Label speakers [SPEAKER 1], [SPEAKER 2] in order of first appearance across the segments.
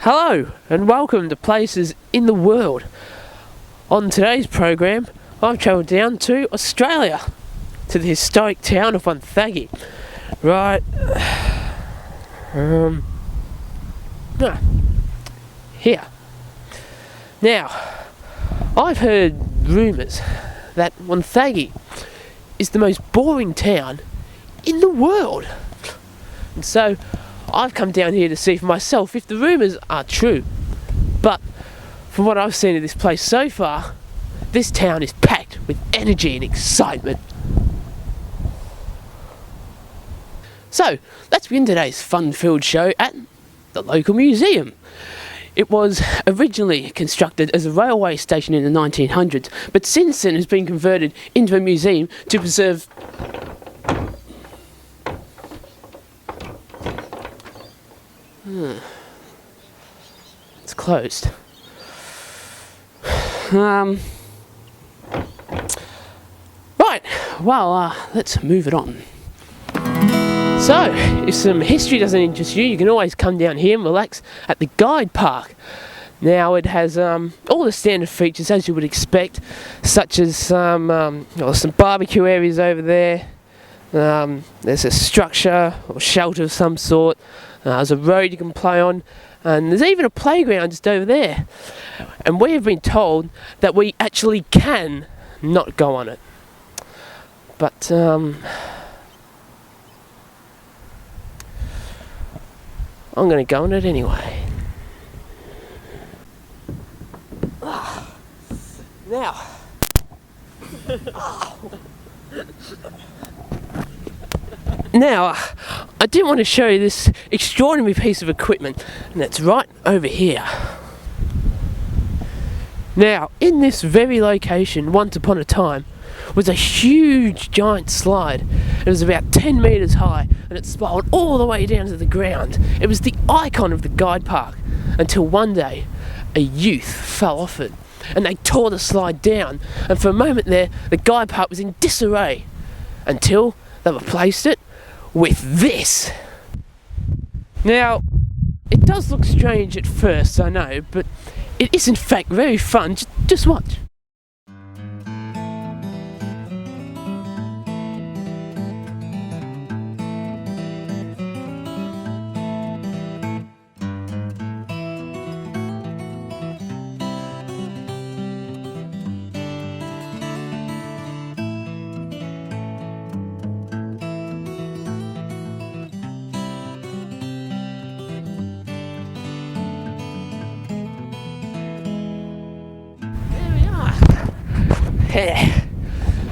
[SPEAKER 1] Hello and welcome to Places in the World. On today's program, I've travelled down to Australia, to the historic town of Wonthaggi. Right, here. Now, I've heard rumours that Wonthaggi is the most boring town in the world. And so, I've come down here to see for myself if the rumours are true. But from what I've seen of this place so far, this town is packed with energy and excitement. So, let's begin today's fun-filled show at the local museum. It was originally constructed as a railway station in the 1900s, but since then has been converted into a museum to preserve It's closed. Right, well, let's move it on. So, if some history doesn't interest you, you can always come down here and relax at the Guide Park. Now, it has all the standard features as you would expect, such as some barbecue areas over there. There's a structure or shelter of some sort. There's a road you can play on, and there's even a playground just over there. And we have been told that we actually can not go on it. But, I'm going to go on it anyway. Now, I did want to show you this extraordinary piece of equipment, and it's right over here. Now, in this very location, once upon a time, was a huge giant slide. It was about 10 metres high, and it spiraled all the way down to the ground. It was the icon of the Guide Park, until one day, a youth fell off it, and they tore the slide down, and for a moment there, the Guide Park was in disarray, until they replaced it with this. Now, it does look strange at first, I know, but it is in fact very fun. Just watch.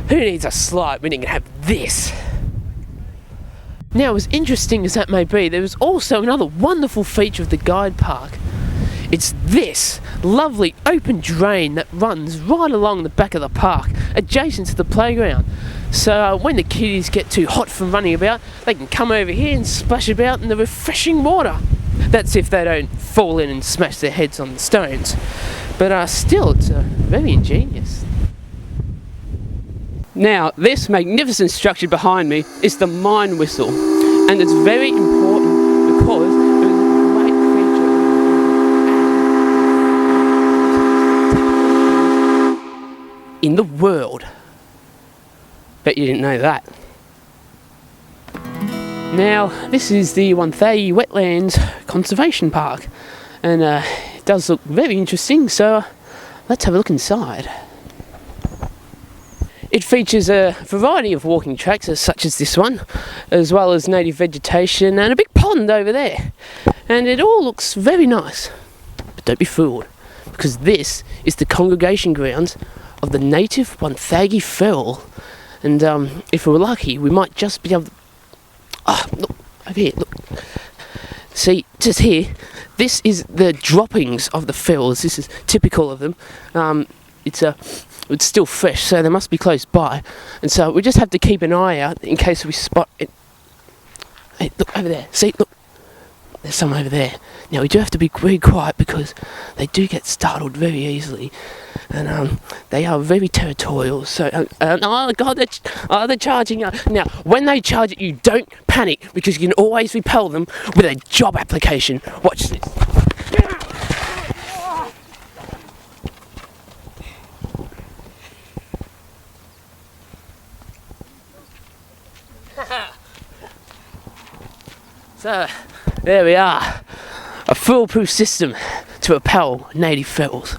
[SPEAKER 1] Who needs a slide when you can have this? Now, as interesting as that may be, there is also another wonderful feature of the Guide Park. It's this lovely open drain that runs right along the back of the park, adjacent to the playground. So when the kiddies get too hot from running about, they can come over here and splash about in the refreshing water. That's if they don't fall in and smash their heads on the stones. But still, it's very ingenious. Now, this magnificent structure behind me is the mine whistle, and it's very important because it is a great feature in the world. Bet you didn't know that. Now, this is the Wonthaggi Wetlands Conservation Park, and it does look very interesting, so let's have a look inside. It features a variety of walking tracks, such as this one, as well as native vegetation and a big pond over there. And it all looks very nice. But don't be fooled, because this is the congregation grounds of the native Wonthaggi Feral. And if we're lucky, we might just be able to... look, over here, look. See, just here, this is the droppings of the ferals. This is typical of them. It's still fresh, so they must be close by, and so we just have to keep an eye out in case we spot it. Hey, look over there. See, look, there's some over there. Now we do have to be very quiet because they do get startled very easily, and they are very territorial. So, oh God, they're charging you. Now, when they charge at you, don't panic because you can always repel them with a job application. Watch this. So, there we are. A foolproof system to repel native ferals.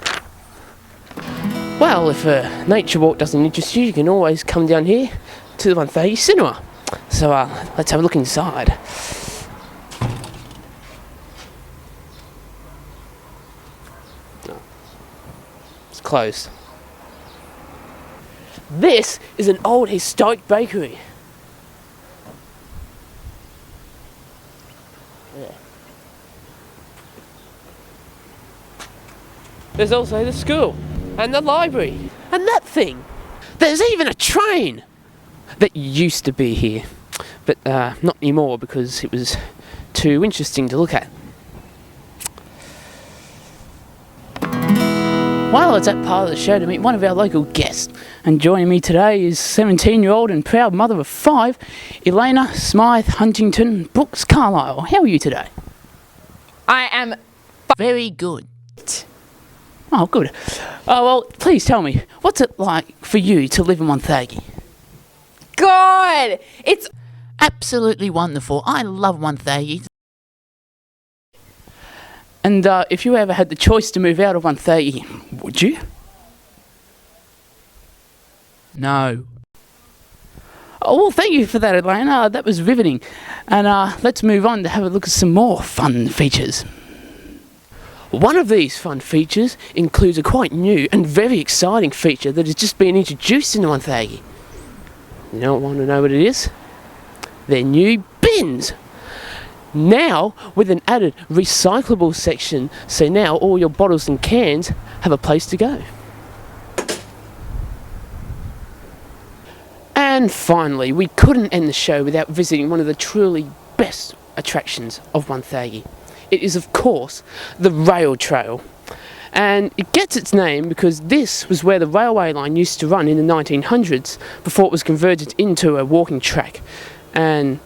[SPEAKER 1] Well, if a nature walk doesn't interest you, you can always come down here to the Wonthaggi cinema. So let's have a look inside. No. It's closed. This is an old historic bakery. Yeah. There's also the school and the library and that thing. There's even a train that used to be here, but not anymore because it was too interesting to look at. Well, it's that part of the show to meet one of our local guests, and joining me today is 17-year-old and proud mother of 5, Elena Smythe Huntington Brooks Carlisle. How are you today?
[SPEAKER 2] I am
[SPEAKER 1] very good. Oh, good. Oh, well, please tell me, what's it like for you to live in Wonthaggi?
[SPEAKER 2] good. It's
[SPEAKER 1] Absolutely wonderful. I love Wonthaggi. And if you ever had the choice to move out of Wonthaggi, would you? No. Oh, well, thank you for that, Elena. That was riveting. And let's move on to have a look at some more fun features. One of these fun features includes a quite new and very exciting feature that has just been introduced into Wonthaggi. You don't want to know what it is? They're new bins. Now with an added recyclable section, so now all your bottles and cans have a place to go. And finally, we couldn't end the show without visiting one of the truly best attractions of Wonthaggi. It is, of course, the rail trail. And it gets its name because this was where the railway line used to run in the 1900s before it was converted into a walking track. And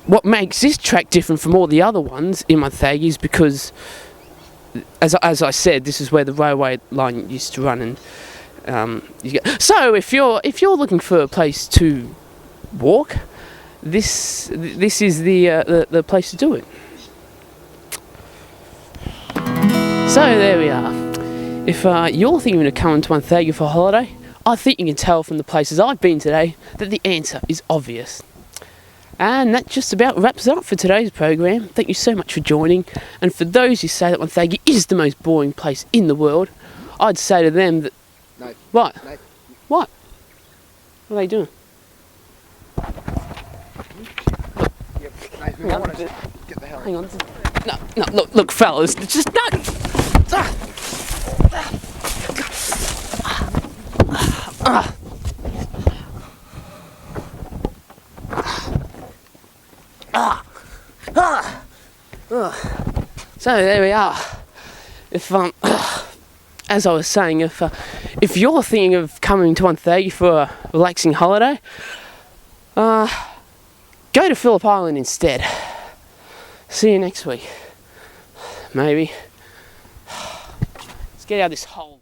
[SPEAKER 1] what makes this track different from all the other ones in Wonthaggi is because, as I said, this is where the railway line used to run. And so if you're looking for a place to walk, this is the place to do it. So there we are. If you're thinking of coming to Wonthaggi for a holiday, I think you can tell from the places I've been today that the answer is obvious. And that just about wraps it up for today's program. Thank you so much for joining. And for those who say that Wonthaggi is the most boring place in the world, I'd say to them that...
[SPEAKER 3] No.
[SPEAKER 1] What?
[SPEAKER 3] No.
[SPEAKER 1] What? What are they doing?
[SPEAKER 3] Yep. No, I want to get the hell out.
[SPEAKER 1] Hang on. No, look, fellas, just no. So there we are. If as I was saying, if you're thinking of coming to Wonthaggi for a relaxing holiday, go to Phillip Island instead. See you next week. Maybe. Let's get out of this hole.